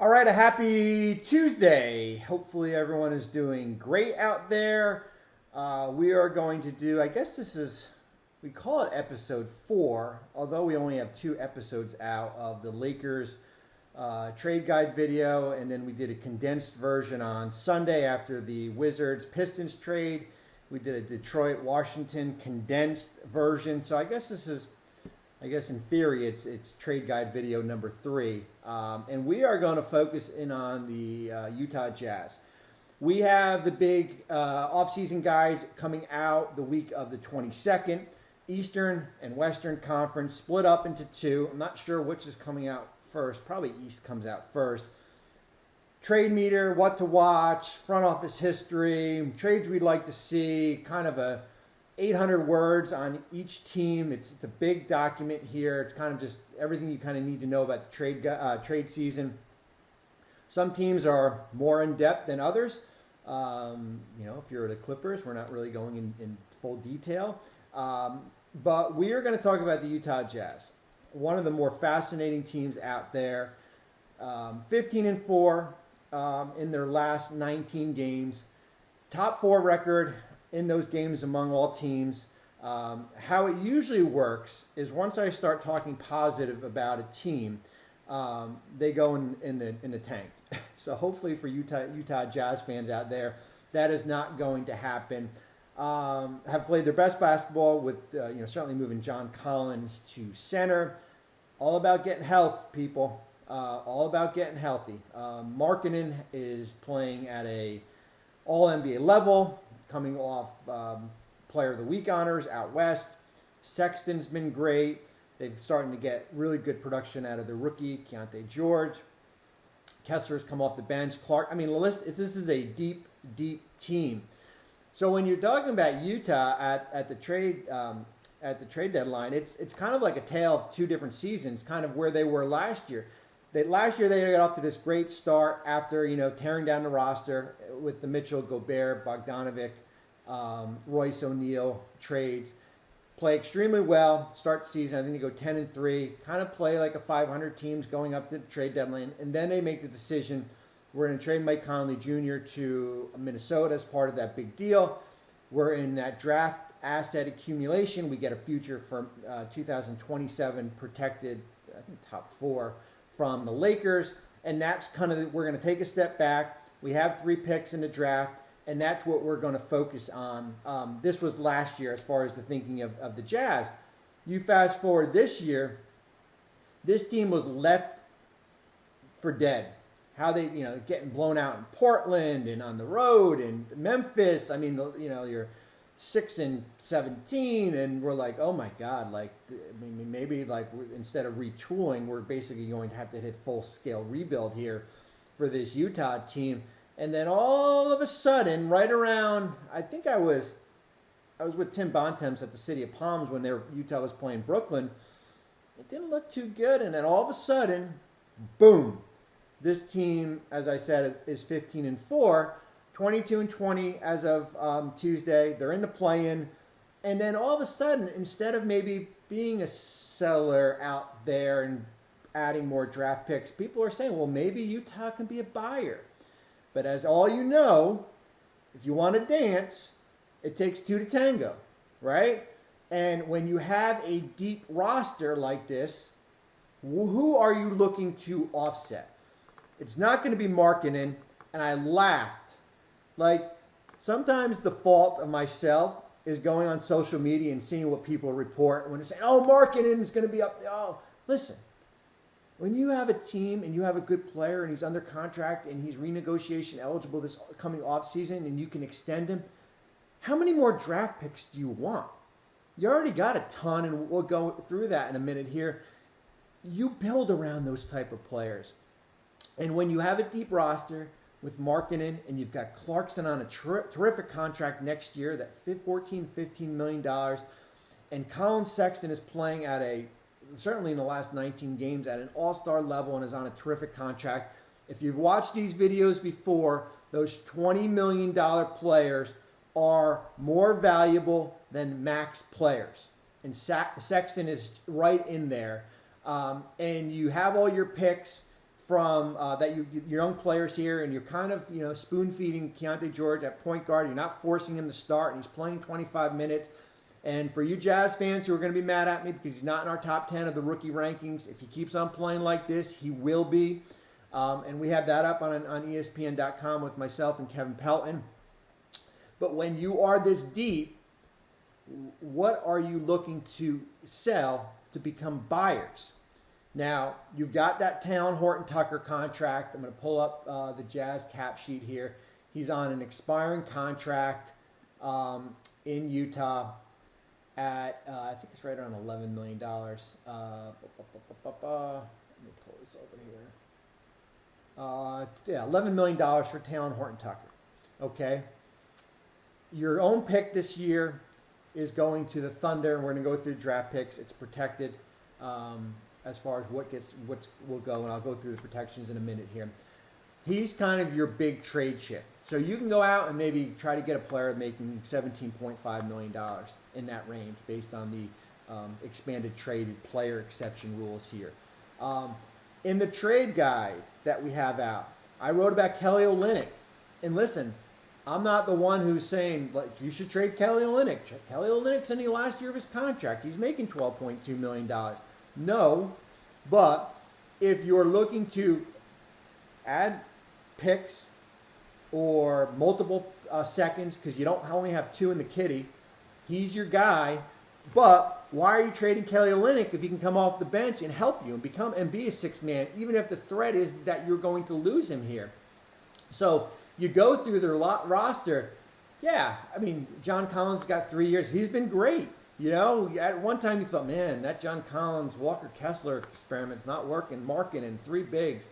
All right, a happy Tuesday. Hopefully everyone is doing great out there. We are going to do, I guess this is, we call it episode 4, although we only have 2 episodes out of the Lakers trade guide video, and then we did a condensed version on Sunday after the Wizards-Pistons trade. We did a Detroit-Washington condensed version, so I guess this is, in theory, it's trade guide video number 3. And we are going to focus in on the Utah Jazz. We have the big offseason guys coming out the week of the 22nd. Eastern and Western Conference split up into 2. I'm not sure which is coming out first. Probably East comes out first. Trade meter, what to watch, front office history, trades we'd like to see, kind of a 800 words on each team. It's a big document here. It's kind of just everything you kind of need to know about the trade season. Some teams are more in depth than others. If you're the Clippers, we're not really going in full detail. But we are going to talk about the Utah Jazz, one of the more fascinating teams out there. 15-4 in their last 19 games. Top 4 record in those games among all teams. How it usually works is once I start talking positive about a team, they go in the tank. So hopefully for Utah Jazz fans out there, that is not going to happen. Have played their best basketball with certainly moving John Collins to center. All about getting health, people. All about getting healthy. Markkanen is playing at a All-NBA level, coming off Player of the Week honors out west. Sexton's been great. They've starting to get really good production out of the rookie, Keontae George. Kessler's come off the bench. Clark, this is a deep, deep team. So when you're talking about Utah at the trade deadline, it's kind of like a tale of 2 different seasons, kind of where they were last year. Last year they got off to this great start after tearing down the roster with the Mitchell, Gobert, Bogdanovic, Royce O'Neal trades. Play extremely well, start the season. I think they go 10-3, kind of play like a 500 teams going up to the trade deadline, and then they make the decision, we're going to trade Mike Conley Jr. to Minnesota as part of that big deal. We're in that draft asset accumulation. We get a future from 2027 protected, I think top 4 from the Lakers, and that's kind of, we're going to take a step back. We have 3 picks in the draft, and that's what we're going to focus on. This was last year as far as the thinking of the Jazz. You fast forward this year, this team was left for dead. How they, getting blown out in Portland and on the road and Memphis. You're 6-17, and we're like, oh my God, maybe instead of retooling, we're basically going to have to hit full-scale rebuild here for this Utah team. And then all of a sudden, right around, I think I was with Tim Bontemps at the City of Palms when Utah was playing Brooklyn. It didn't look too good, and then all of a sudden, boom, this team, as I said, is 15-4. 22-20 as of Tuesday. They're in the play-in. And then all of a sudden, instead of maybe being a seller out there and adding more draft picks, people are saying, well, maybe Utah can be a buyer. But as all you know, if you want to dance, it takes 2 to tango, right? And when you have a deep roster like this, who are you looking to offset? It's not going to be Markkanen, and I laughed. Sometimes the fault of myself is going on social media and seeing what people report when they say, oh, Markkanen is going to be up there. Oh, listen, when you have a team and you have a good player and he's under contract and he's renegotiation eligible this coming offseason and you can extend him, how many more draft picks do you want? You already got a ton, and we'll go through that in a minute here. You build around those type of players. And when you have a deep roster with Markkanen, and you've got Clarkson on a terrific contract next year, that $15 million, and Colin Sexton is playing at certainly in the last 19 games, at an all-star level and is on a terrific contract. If you've watched these videos before, those $20 million players are more valuable than max players. And Sexton is right in there. And you have all your picks from that your young players here, and you're kind of spoon feeding Keontae George at point guard. You're not forcing him to start, and he's playing 25 minutes. And for you Jazz fans who are going to be mad at me because he's not in our top 10 of the rookie rankings, if he keeps on playing like this, he will be. And we have that up on ESPN.com with myself and Kevin Pelton. But when you are this deep, what are you looking to sell to become buyers? Now, you've got that Talon Horton-Tucker contract. I'm going to pull up the Jazz cap sheet here. He's on an expiring contract in Utah at, I think it's right around $11 million. Let me pull this over here. $11 million for Talon Horton-Tucker. Okay. Your own pick this year is going to the Thunder, and we're going to go through draft picks. It's protected as far as what will go, and I'll go through the protections in a minute here. He's kind of your big trade chip. So you can go out and maybe try to get a player making $17.5 million in that range based on the expanded trade player exception rules here. In the trade guide that we have out, I wrote about Kelly Olynyk. And listen, I'm not the one who's saying like you should trade Kelly Olynyk. Kelly Olynyk's in the last year of his contract. He's making $12.2 million. No, but if you're looking to add picks or multiple seconds because you don't only have 2 in the kitty, he's your guy. But why are you trading Kelly Olynyk if he can come off the bench and help you and be a 6th man, even if the threat is that you're going to lose him here? So you go through their roster. Yeah, I mean, John Collins got 3 years. He's been great. At one time you thought, man, that John Collins, Walker Kessler experiment's not working. Markkanen, 3 bigs.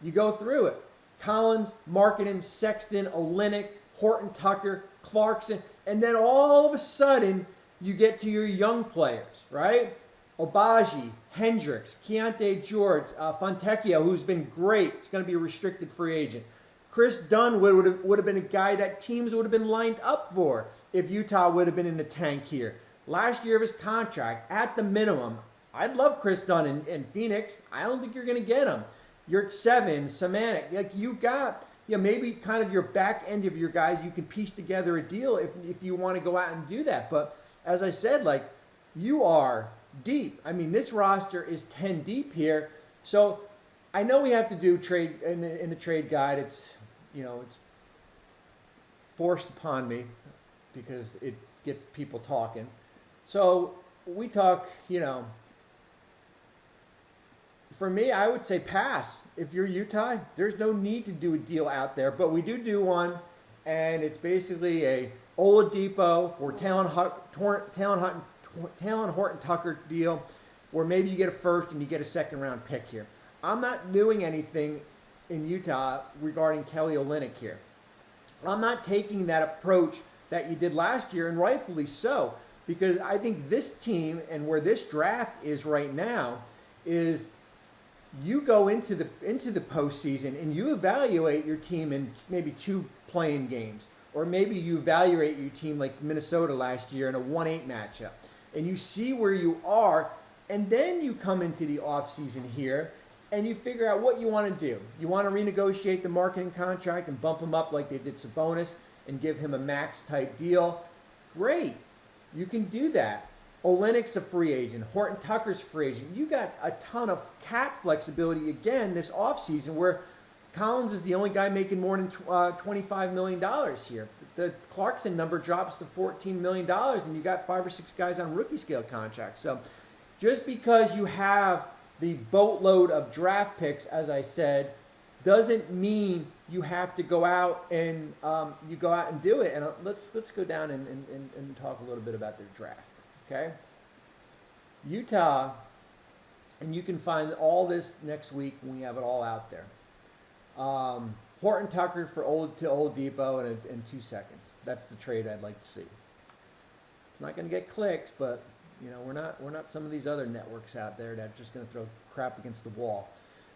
You go through it. Collins, Markkanen, Sexton, Olynyk, Horton-Tucker, Clarkson, and then all of a sudden you get to your young players, right? Obaji, Hendricks, Keontae George, Fontecchio, who's been great. He's going to be a restricted free agent. Chris Dunwood would have been a guy that teams would have been lined up for if Utah would have been in the tank here. Last year of his contract, at the minimum, I'd love Chris Dunn in Phoenix. I don't think you're going to get him. You're at 7, Samanik. Like you've got, maybe kind of your back end of your guys. You can piece together a deal if you want to go out and do that. But as I said, like you are deep. I mean, this roster is 10 deep here. So I know we have to do trade in the trade guide. It's forced upon me because it gets people talking. So we talk, for me, I would say pass. If you're Utah, there's no need to do a deal out there, but we do one, and it's basically a Oladipo for Talon Horton-Tucker deal, where maybe you get a first and you get a second-round pick here. I'm not doing anything in Utah regarding Kelly Olynyk here. I'm not taking that approach that you did last year, and rightfully so, because I think this team and where this draft is right now is you go into the postseason and you evaluate your team in maybe 2 playing games, or maybe you evaluate your team like Minnesota last year in a 1-8 matchup, and you see where you are, and then you come into the offseason here and you figure out what you want to do. You want to renegotiate the Markkanen contract and bump him up like they did Sabonis and give him a max type deal. Great. You can do that. Olynyk's a free agent. Horton-Tucker's free agent. You got a ton of cap flexibility again this offseason where Collins is the only guy making more than $25 million here. The Clarkson number drops to $14 million, and you got 5 or 6 guys on rookie scale contracts. So just because you have the boatload of draft picks, as I said, doesn't mean you have to go out and do it. And let's go down and talk a little bit about their draft. Okay, Utah, and you can find all this next week when we have it all out there. Horton-Tucker to Oladipo in 2 seconds. That's the trade I'd like to see. It's not going to get clicks, but we're not some of these other networks out there that are just going to throw crap against the wall.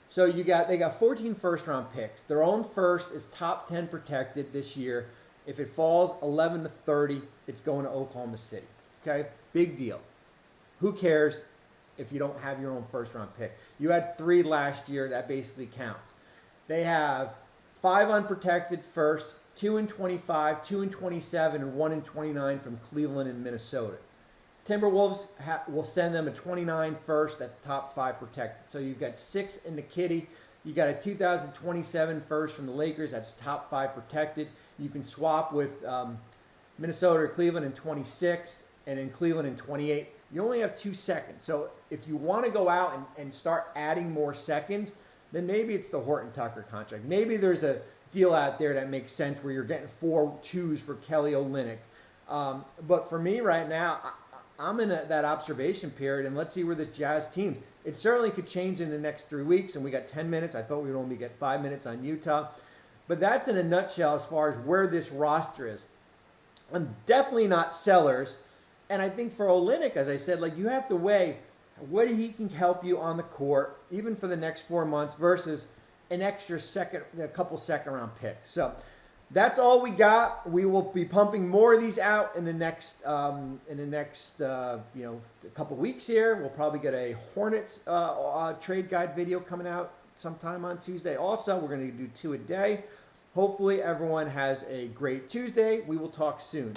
So they got 14 first-round picks. Their own first is top 10 protected this year. If it falls 11 to 30, it's going to Oklahoma City. Okay, big deal. Who cares? if you don't have your own first-round pick. You had 3 last year. That basically counts. They have 5 unprotected first, 2 in 25, 2 in 27, and 1 in 29 from Cleveland and Minnesota. Timberwolves will send them a 29 first. That's top 5 protected. So you've got 6 in the kitty. You got a 2027 first from the Lakers. That's top 5 protected. You can swap with Minnesota or Cleveland in 26 and in Cleveland in 28. You only have 2 seconds. So if you want to go out and start adding more seconds, then maybe it's the Horton Tucker contract. Maybe there's a deal out there that makes sense where you're getting 4 2s for Kelly Olynyk. But for me right now, I'm in that observation period, and let's see where this Jazz team's. It certainly could change in the next 3 weeks, and we got 10 minutes. I thought we would only get 5 minutes on Utah. But that's in a nutshell as far as where this roster is. I'm definitely not sellers. And I think for Olynyk, as I said, like, you have to weigh what he can help you on the court, even for the next 4 months, versus an extra a couple second-round picks. So that's all we got. We will be pumping more of these out in the next couple weeks here. We'll probably get a Hornets trade guide video coming out sometime on Tuesday. Also, we're going to do 2 a day. Hopefully, everyone has a great Tuesday. We will talk soon.